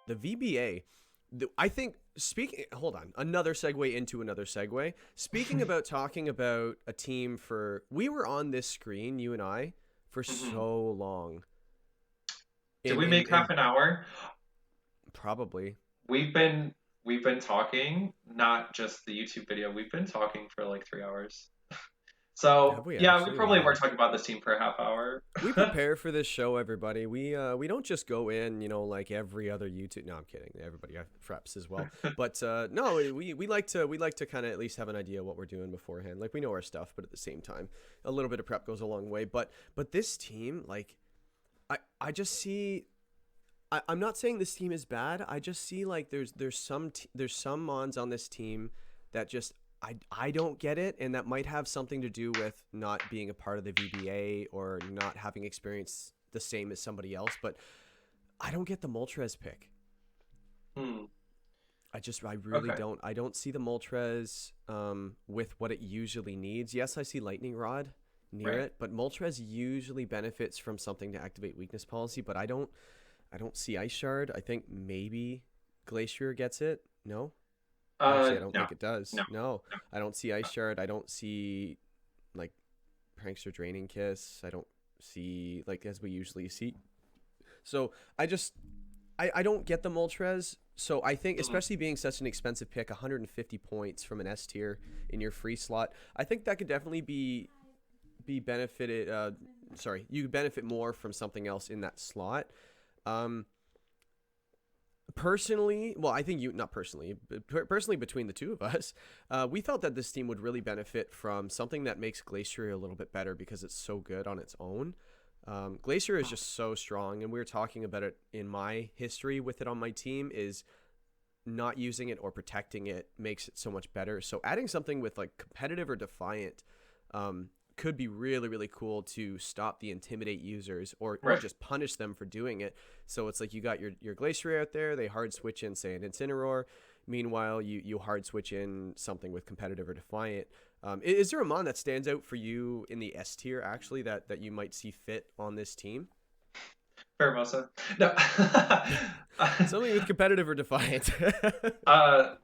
the VBA. I think speaking. Hold on, another segue into another segue. Speaking about talking about a team we were on this screen, you and I, for Mhm. so long. Did In we in make half in an hour? probably. We've been we've been talking, not just the YouTube video. We've been talking for like 3 hours. Have So we yeah, we actually? probably were Wow. talking about this team for a half hour. We prepare for this show, everybody. We don't just go in, like every other YouTube. No, I'm kidding. Everybody preps as well, but no, we like to kind of at least have an idea what we're doing beforehand. Like we know our stuff, but at the same time, a little bit of prep goes a long way. But this team, like, I just see. I'm not saying this team is bad. I just see like there's some mons on this team that just I don't get it, and that might have something to do with not being a part of the VBA or not having experience the same as somebody else. But I don't get the Moltres pick. Hmm. I really Okay. don't. I don't see the Moltres with what it usually needs. Yes, I see Lightning Rod near Right. it, but Moltres usually benefits from something to activate weakness policy. But I don't see Ice Shard. I think maybe Glacier gets it. No, actually, I don't No. think it does. No. No, No. I don't see Ice Shard. I don't see like Prankster Draining Kiss. I don't see like as we usually see. So I don't get the Moltres. So I think, Mhm. especially being such an expensive pick, 150 points from an S tier in your free slot, I think that could definitely be benefited. Sorry, you could benefit more from something else in that slot. Um, Personally, well, I think you not personally, but personally between the two of us, we felt that this team would really benefit from something that makes Glacier a little bit better because it's so good on its own. Glacier is just so strong, and we were talking about it in my history with it on my team. Is not using it or protecting it makes it so much better. So adding something with like competitive or defiant could be really really cool to stop the intimidate users or Right. just punish them for doing it. So it's like you got your glacier out there, they hard switch in say an incineroar. Meanwhile, you hard switch in something with competitive or defiant. Is there a mon that stands out for you in the S tier actually that you might see fit on this team? Faramosa. No. Something with competitive or defiant. uh,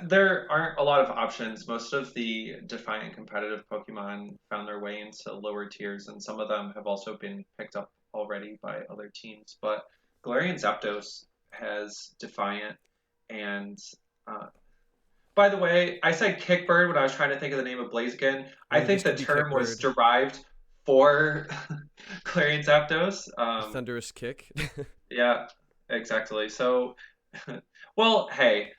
there aren't a lot of options. Most of the defiant competitive Pokemon found their way into lower tiers, and some of them have also been picked up already by other teams. But Galarian Zapdos has defiant, and uh, by the way, I said Kickbird when I was trying to think of the name of Blaziken. I Ooh, think this the could be term was Kickbird. derived for Galarian Zapdos. A thunderous kick. Yeah, exactly. So, well, hey,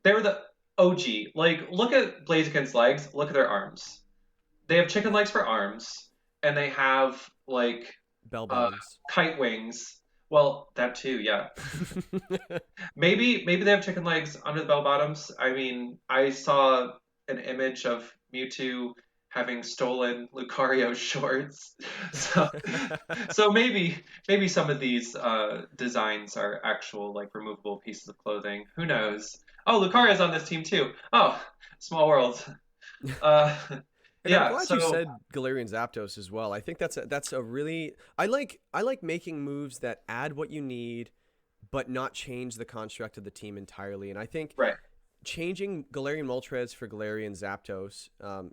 they were the OG. Like, look at Blaziken's legs. Look at their arms. They have chicken legs for arms, and they have like Bell uh, bottoms. kite wings. Well, that too, yeah. Maybe they have chicken legs under the bell bottoms. I mean, I saw an image of Mewtwo having stolen Lucario's shorts, so so maybe some of these designs are actual like removable pieces of clothing. Who knows? Oh, Lucario's on this team too. Oh, small world. Uh, And I'm yeah. glad you So said Galarian Zapdos as well. I think that's a really I like making moves that add what you need but not change the construct of the team entirely. And I think right. changing Galarian Moltres for Galarian Zapdos,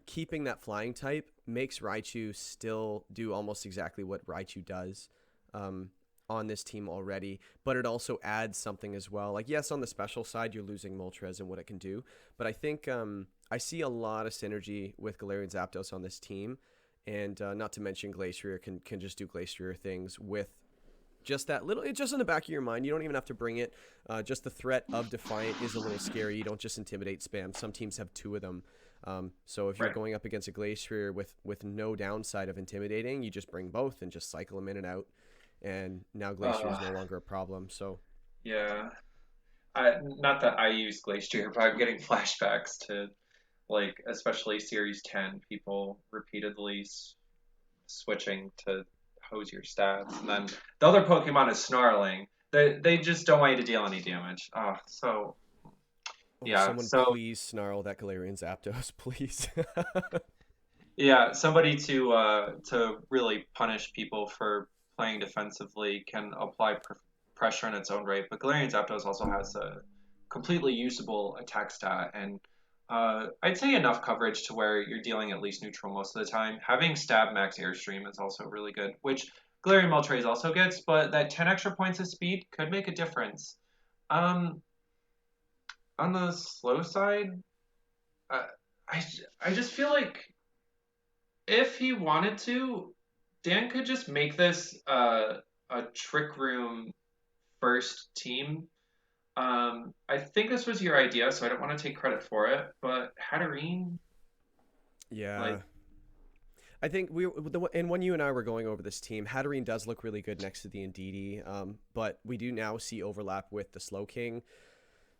keeping that flying type makes Raichu still do almost exactly what Raichu does um, on this team already, but it also adds something as well. Like, yes, on the special side, you're losing Moltres and what it can do, but I think I see a lot of synergy with Galarian Zapdos on this team. And not to mention Glacier can just do Glacier things with just that little, it's just in the back of your mind. You don't even have to bring it. Just the threat of Defiant is a little scary. You don't just intimidate spam. Some teams have two of them. So if you're Right. going up against a Glacier with no downside of intimidating, you just bring both and just cycle them in and out. And now Glacier is Uh, no longer a problem. So yeah. Not that I use Glacier, but I'm getting flashbacks to like especially Series 10 people repeatedly switching to hose your stats, and then the other Pokemon is snarling. They just don't want you to deal any damage. So oh, yeah, someone so please snarl that Galarian Zapdos, please. yeah, somebody to really punish people for playing defensively can apply pressure in its own right, but Galarian Zapdos also has a completely usable attack stat, and I'd say enough coverage to where you're dealing at least neutral most of the time. Having Stab Max Airstream is also really good, which Galarian Moltres also gets, but that 10 extra points of speed could make a difference. Um, on the slow side, uh, I, I just feel like if he wanted to, Dan could just make this a Trick Room first team. I think this was your idea, so I don't want to take credit for it. But Hatterene, Yeah. like, I think and when you and I were going over this team, Hatterene does look really good next to the Indeedee, but we do now see overlap with the Slow King.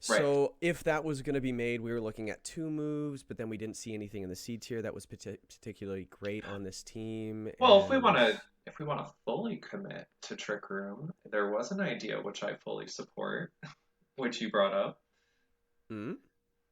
right. So if that was going to be made, we were looking at 2 moves, but then we didn't see anything in the C tier that was particularly great on this team. Well, And if we want to fully commit to Trick Room, there was an idea which I fully support, which you brought up. mm,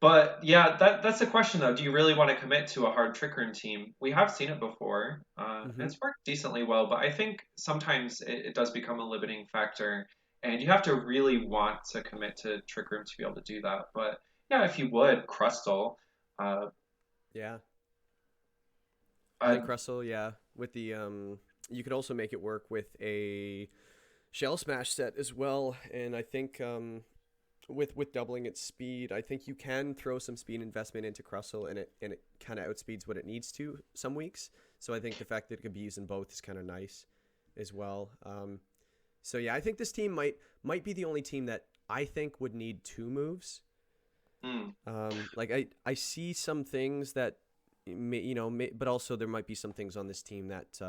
But yeah, that's the question though. Do you really want to commit to a hard Trick Room team? We have seen it before, and hmm it's worked decently well. But I think sometimes it does become a limiting factor, and you have to really want to commit to Trick Room to be able to do that. But yeah, if you would, Crustle, uh, yeah, I uh, think Cressel, yeah, with the you could also make it work with a Shell Smash set as well, and I think with doubling its speed, I think you can throw some speed investment into Crustle, and it kind of outspeeds what it needs to some weeks. So I think the fact that it could be used in both is kind of nice as well. So yeah, I think this team might be the only team that I think would need 2 moves. hmm, Like I see some things that but also there might be some things on this team that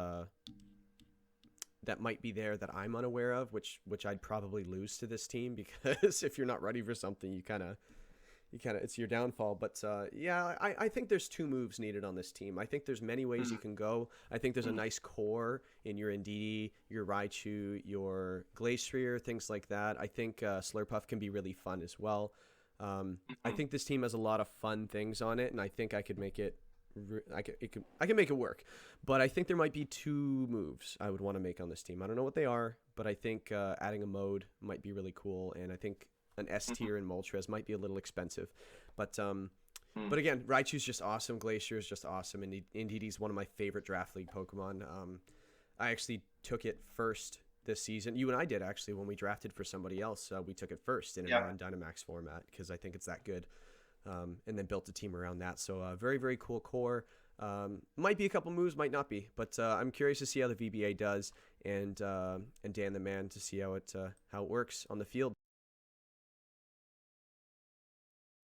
that might be there that I'm unaware of, which I'd probably lose to this team because if you're not ready for something, you kind of it's your downfall. But yeah, I think there's 2 moves needed on this team. I think there's many ways hmm, you can go. I think there's a hmm, nice core in your Indeedee, your Raichu, your Glacier, things like that. I think Slurpuff can be really fun as well. I hmm, think this team has a lot of fun things on it, and I think I could make it. I can make it work, but I think there might be 2 moves I would want to make on this team. I don't know what they are, but I think adding a mode might be really cool, and I think an S hmm, tier in Moltres might be a little expensive, but hmm. but again, Raichu's just awesome. Glacier is just awesome, and Indeedee's one of my favorite draft league Pokemon. I actually took it first this season. You and I did actually when we drafted for somebody else. We took it first in a Yeah. non-Dynamax format because I think it's that good, and then built a team around that. So very very cool core. Might be a couple moves, might not be, but I'm curious to see how the VBA does, and Dan the Man to see how it works on the field.